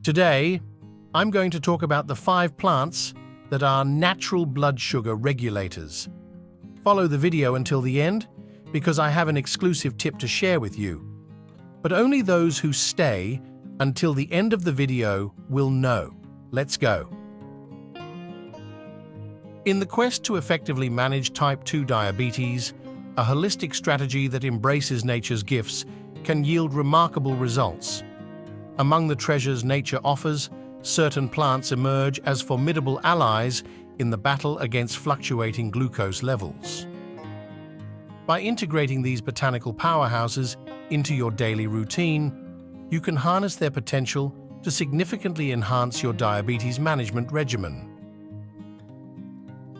Today, I'm going to talk about the 5 plants that are natural blood sugar regulators. Follow the video until the end because I have an exclusive tip to share with you. But only those who stay until the end of the video will know. Let's go. In the quest to effectively manage type 2 diabetes, a holistic strategy that embraces nature's gifts can yield remarkable results. Among the treasures nature offers, certain plants emerge as formidable allies in the battle against fluctuating glucose levels. By integrating these botanical powerhouses into your daily routine, you can harness their potential to significantly enhance your diabetes management regimen.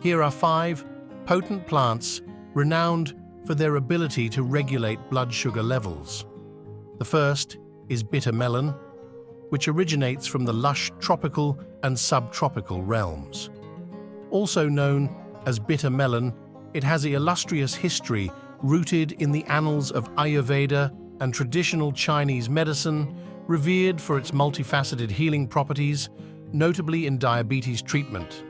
Here are 5 potent plants renowned for their ability to regulate blood sugar levels. The first is bitter melon, which originates from the lush tropical and subtropical realms. Also known as bitter melon, it has an illustrious history rooted in the annals of Ayurveda and traditional Chinese medicine, revered for its multifaceted healing properties, notably in diabetes treatment.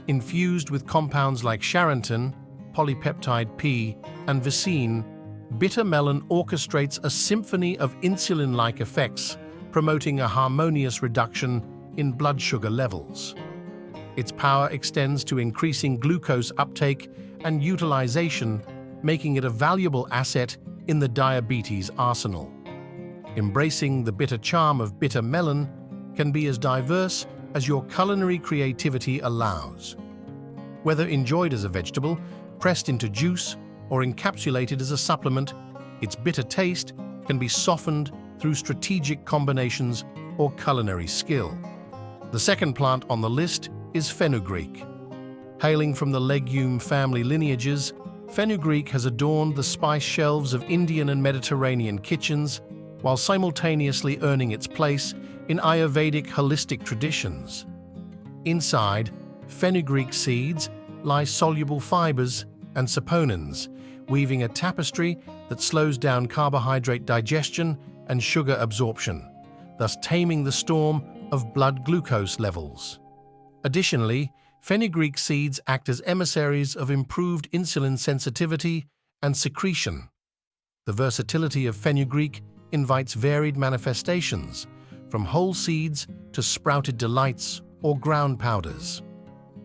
Infused with compounds like charantia, polypeptide P, and vicine, bitter melon orchestrates a symphony of insulin-like effects, promoting a harmonious reduction in blood sugar levels. Its power extends to increasing glucose uptake and utilization, making it a valuable asset in the diabetes arsenal. Embracing the bitter charm of bitter melon can be as diverse as your culinary creativity allows. Whether enjoyed as a vegetable, pressed into juice, or encapsulated as a supplement, its bitter taste can be softened through strategic combinations or culinary skill. The second plant on the list is fenugreek. Hailing from the legume family lineages, fenugreek has adorned the spice shelves of Indian and Mediterranean kitchens, while simultaneously earning its place in Ayurvedic holistic traditions. Inside, fenugreek seeds lie soluble fibers and saponins, weaving a tapestry that slows down carbohydrate digestion and sugar absorption, thus taming the storm of blood glucose levels. Additionally, fenugreek seeds act as emissaries of improved insulin sensitivity and secretion. The versatility of fenugreek invites varied manifestations, from whole seeds to sprouted delights or ground powders.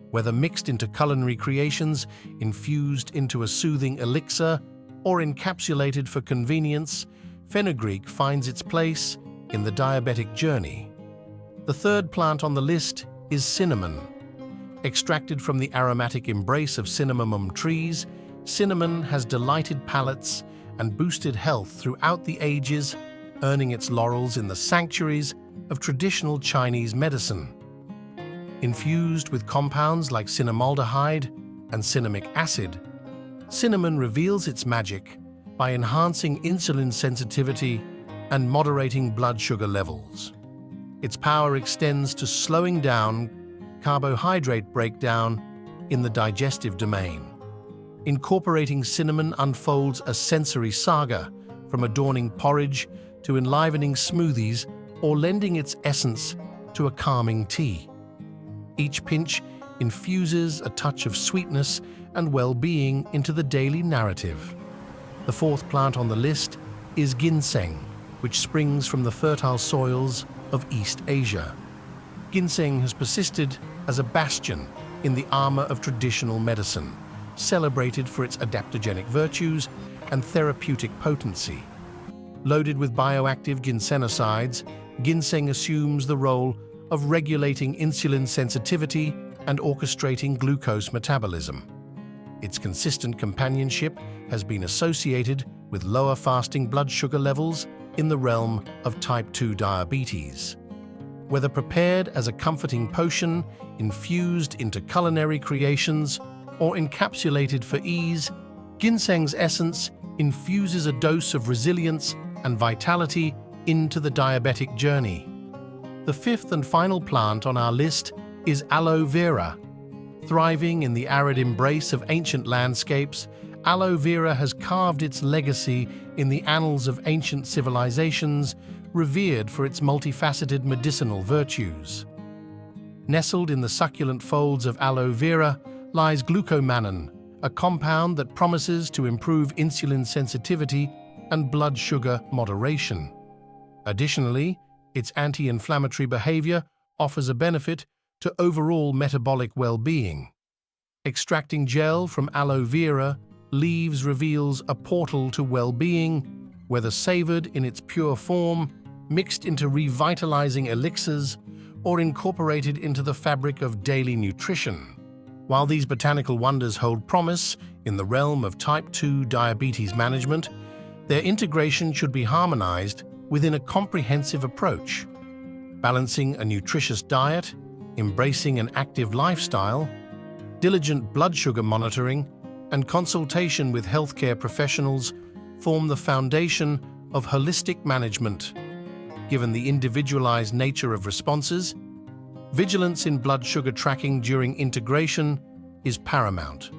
Whether mixed into culinary creations, infused into a soothing elixir, or encapsulated for convenience, fenugreek finds its place in the diabetic journey. The third plant on the list is cinnamon. Extracted from the aromatic embrace of cinnamomum trees, cinnamon has delighted palates and boosted health throughout the ages, earning its laurels in the sanctuaries of traditional Chinese medicine. Infused with compounds like cinnamaldehyde and cinnamic acid, cinnamon reveals its magic by enhancing insulin sensitivity and moderating blood sugar levels. Its power extends to slowing down carbohydrate breakdown in the digestive domain. Incorporating cinnamon unfolds a sensory saga, from adorning porridge to enlivening smoothies or lending its essence to a calming tea. Each pinch infuses a touch of sweetness and well-being into the daily narrative. The fourth plant on the list is ginseng, which springs from the fertile soils of East Asia. Ginseng has persisted as a bastion in the armor of traditional medicine, celebrated for its adaptogenic virtues and therapeutic potency. Loaded with bioactive ginsenosides, ginseng assumes the role of regulating insulin sensitivity and orchestrating glucose metabolism. Its consistent companionship has been associated with lower fasting blood sugar levels in the realm of type 2 diabetes. Whether prepared as a comforting potion, infused into culinary creations, or encapsulated for ease, ginseng's essence infuses a dose of resilience and vitality into the diabetic journey. The fifth and final plant on our list is aloe vera. Thriving in the arid embrace of ancient landscapes, aloe vera has carved its legacy in the annals of ancient civilizations, revered for its multifaceted medicinal virtues. Nestled in the succulent folds of aloe vera lies glucomannan, a compound that promises to improve insulin sensitivity and blood sugar moderation. Additionally, its anti-inflammatory behavior offers a benefit to overall metabolic well-being. Extracting gel from aloe vera leaves reveals a portal to well-being, whether savored in its pure form, mixed into revitalizing elixirs, or incorporated into the fabric of daily nutrition. While these botanical wonders hold promise in the realm of type 2 diabetes management, their integration should be harmonized within a comprehensive approach. Balancing a nutritious diet, embracing an active lifestyle, diligent blood sugar monitoring, and consultation with healthcare professionals form the foundation of holistic management. Given the individualized nature of responses, vigilance in blood sugar tracking during integration is paramount.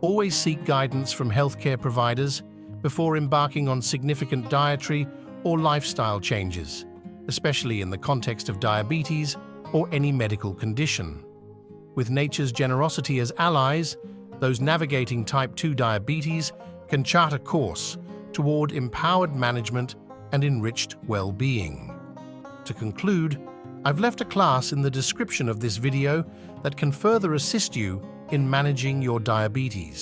Always seek guidance from healthcare providers before embarking on significant dietary or lifestyle changes, especially in the context of diabetes or any medical condition. With nature's generosity as allies, those navigating type 2 diabetes can chart a course toward empowered management and enriched well-being. To conclude, I've left a class in the description of this video that can further assist you in managing your diabetes.